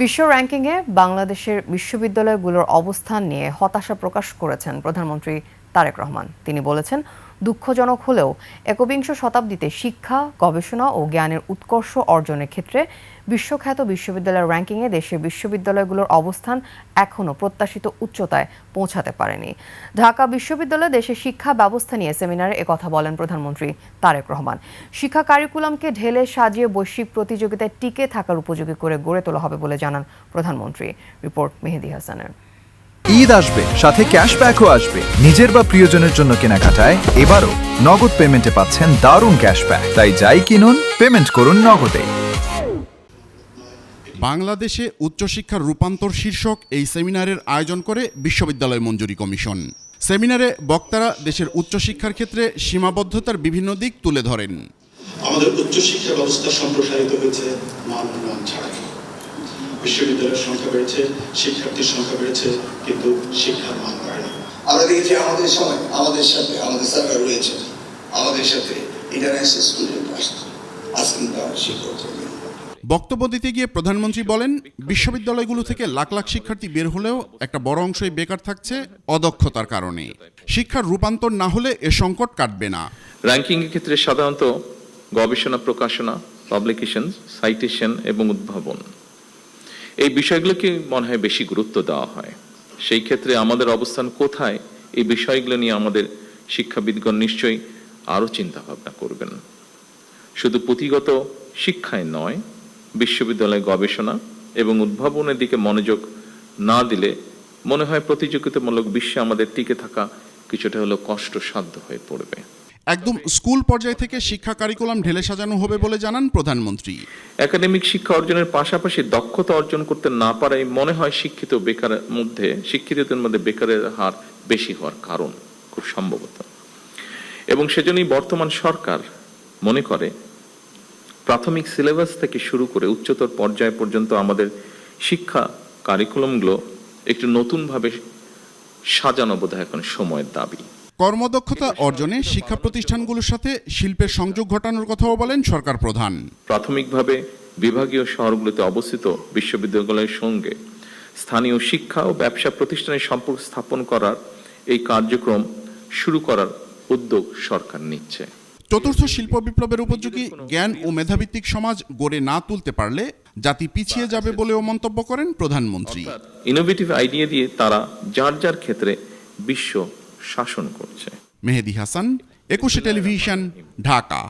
বিশ্ব র্যাঙ্কিংয়ে বাংলাদেশের বিশ্ববিদ্যালয়গুলোর অবস্থান নিয়ে হতাশা প্রকাশ করেছেন প্রধানমন্ত্রী তারেক রহমান। তিনি বলেছেন, দুঃখজনক হলেও একবিংশ শতাব্দীতে শিক্ষা, গবেষণা ও জ্ঞানের উৎকর্ষ অর্জনের ক্ষেত্রে বিশ্বখ্যাত বিশ্ববিদ্যালয়ের র্যাঙ্কিংয়ে দেশের বিশ্ববিদ্যালয়গুলোর অবস্থান এখনও প্রত্যাশিত উচ্চতায় পৌঁছাতে পারেনি। ঢাকা বিশ্ববিদ্যালয়ে দেশের শিক্ষা ব্যবস্থা নিয়ে সেমিনারে একথা বলেন প্রধানমন্ত্রী তারেক রহমান। শিক্ষা কারিকুলামকে ঢেলে সাজিয়ে বৈশ্বিক প্রতিযোগিতায় টিকে থাকার উপযোগী করে গড়ে তোলা হবে বলে জানান প্রধানমন্ত্রী। রিপোর্ট মেহেদী হাসানের। ঈদ আসবে, সাথে ক্যাশব্যাকও আসবে। নিজের বা প্রিয়জনের জন্য কেনাকাটায় এবারও নগদ পেমেন্টে পাচ্ছেন দারুণ ক্যাশব্যাক। তাই যাই কিনুন, পেমেন্ট করুন নগদে। বাংলাদেশে উচ্চশিক্ষার রূপান্তর শীর্ষক এই সেমিনারের আয়োজন করে বিশ্ববিদ্যালয় মঞ্জুরি কমিশন। সেমিনারে বক্তারা দেশের উচ্চশিক্ষার ক্ষেত্রে সীমাবদ্ধতার বিভিন্ন দিক তুলে ধরেন। আমাদের উচ্চশিক্ষা ব্যবস্থা সম্প্রসারিত হয়েছে মান উন্নয়ন ছাড়াই। বিশ্ববিদ্যালয়ের সংখ্যা বেড়েছে, শিক্ষার্থীর সংখ্যা বেড়েছে, কিন্তু শিক্ষার মান বাড়েনি। আমরা দেখেছি আমাদের সময় আমাদের সাথে আমাদের সরকার রয়েছে, আমাদের সাথে ইন্টারন্যাশনাল স্টুডেন্ট আসছে, আজকে তারা শিক্ষক। বক্তব্য দিতে গিয়ে প্রধানমন্ত্রী বলেন, বিশ্ববিদ্যালয়গুলো থেকে লাখ লাখ শিক্ষার্থী বের হলেও একটা বড় অংশই বেকার থাকছে অদক্ষতার কারণে। শিক্ষার রূপান্তর না হলে এ সংকট কাটবে না। র্যাঙ্কিং এর ক্ষেত্রে সাধারণত গবেষণা, প্রকাশনা, পাবলিকেশন, সাইটেশন এবং উদ্ভাবন, এই বিষয়গুলোকে মনে হয় বেশি গুরুত্ব দেওয়া হয়। সেই ক্ষেত্রে আমাদের অবস্থান কোথায়, এই বিষয়গুলো নিয়ে আমাদের শিক্ষাবিদগণ নিশ্চয়ই আরও চিন্তা ভাবনা করবেন। শুধু পুঁথিগত শিক্ষায় নয়, বিশ্ববিদ্যালয় গবেষণা এবং উদ্ভাবনের দিকে মনোযোগ না দিলে মনে হয় প্রতিযোগিতামূলক বিশ্বে আমাদের টিকে থাকা কিছুটা হলো কষ্টসাধ্য হয়ে পড়বে। একদম স্কুল পর্যায় থেকে শিক্ষা কারিকুলাম ঢেলে সাজানো হবে বলে জানান প্রধানমন্ত্রী। একাডেমিক শিক্ষা অর্জনের পাশাপাশি দক্ষতা অর্জন করতে না পারাই মনে হয় শিক্ষিতদের মধ্যে বেকারের হার বেশি হওয়ার কারণ, খুব সম্ভবত। এবং সেজন্যই বর্তমান সরকার মনে করে প্রাথমিক সিলেবাস থেকে শুরু করে উচ্চতর পর্যায় পর্যন্ত আমাদের শিক্ষা কারিকুলামগুলো একটু নতুনভাবে সাজানো বোধহয় এখন সময়ের দাবি। কর্মদক্ষতা অর্জনে শিক্ষা প্রতিষ্ঠানগুলোর সাথে শিল্পের সংযোগ ঘটানোর কথাও বলেন সরকার প্রধান। প্রাথমিকভাবে বিভাগীয় শহরগুলোতে অবস্থিত বিশ্ববিদ্যালয়ের সঙ্গে স্থানীয় শিক্ষা ও ব্যবসা প্রতিষ্ঠানের সম্পর্ক স্থাপন করার এই কার্যক্রম শুরু করার উদ্যোগ সরকার নিচ্ছে। চতুর্থ শিল্প বিপ্লবের উপযোগী জ্ঞান ও মেধাভিত্তিক সমাজ গড়ে না তুলতে পারলে জাতি পিছিয়ে যাবে বলেও মন্তব্য করেন প্রধানমন্ত্রী। ইনোভেটিভ আইডিয়া দিয়ে তারা যার যার ক্ষেত্রে বিশ্ব শাসন করছে। মেহেদী হাসান, 21 টেলিভিশন, ঢাকা।